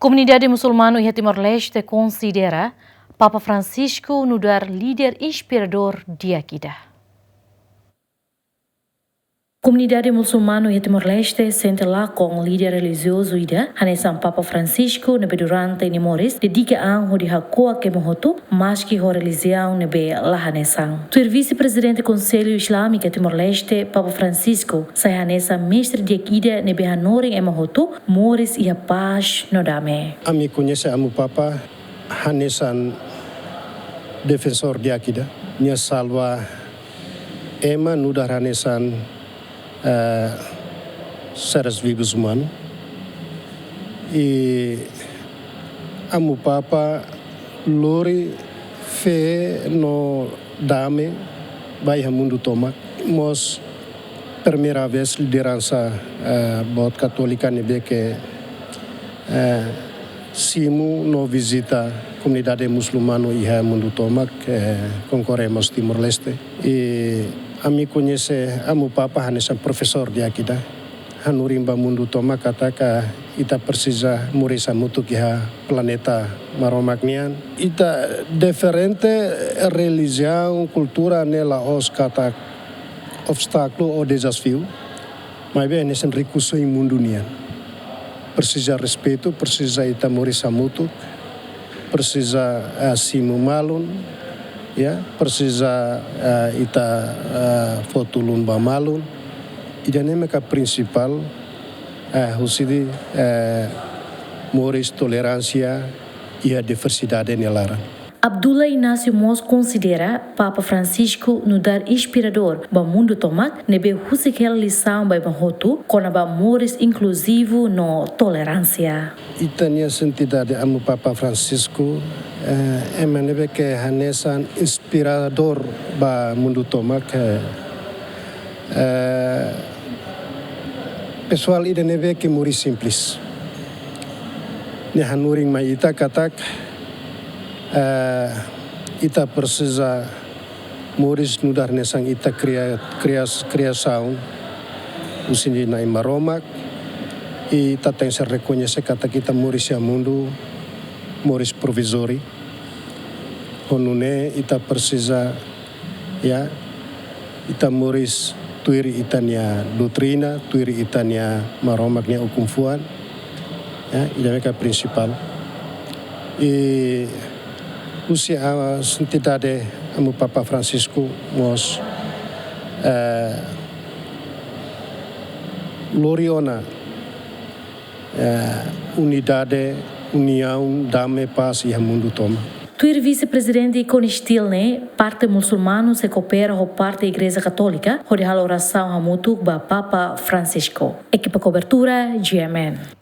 Comunidade muçulmana e Timor-Leste considera Papa Francisco nudar líder inspirador de Akida. Comunidade muçulmana e Timor-Leste sente lá com líder religioso ida, hanesan Papa Francisco nebe durante Nimores, dedica anho de hakoa que mohoto, mas que a religião nebe lá hanesan. O vice-presidente do Conselho Islâmico Timor-Leste, Papa Francisco, sai hanesan mestre de Akida nebe hanoring e mohoto, Mores e a paz no dame. Ami conhece amu Papa hanesan defensor de Akida, nia salva ema nudar hanesan seres vivos humanos e amu Papa lori fe no dame vai mundo toma mos primeira vez liderança bot católica nebe que simu no visita comunidade muçulmana e mundo toma concorremos Timor-Leste e ami conhece amu Papa hanesan professor de Akida hanurimba mundo toma kataka ita precisa murisa mutu kiha planeta maromagnian ita diferente religião cultura nela os kata obstáculo ou desafio mas bem nesse recurso em mundo nian precisa respeito precisa ita murisa mutu precisa simu malun ya precisa ita fotulun bamalun idaneme ka principal husidi moris tolerância e a diversidade nelara. Abdullah Inácio Mos considera Papa Francisco nudar inspirador ba mundo tomak nebe husikel lição ba hotu kona ba mores inclusivo no tolerância. Itania sentidade amu Papa Francisco nebe que hanesan inspirador ba mundo tomak pessoal ida nebe que muri simples. Ne hanuring mai ita katak ita precisa moris nudar nesang ita criação usini na imaromak e ita tem se reconhecer kata kita moris ya mundo moris provisori honune ita precisa ya ita moris tuiri itania doutrina tuiri itania maromaknya hukum fuan ya ida mereka principal e usia santidade amu Papa Francisco mos gloriona unidade união dame paz e mundo toma. Tuir vice-presidente con estilne parte muçulmano se coopera com parte Igreja Católica, onde a oração hamutuk ba Papa Francisco. Equipa cobertura GMN.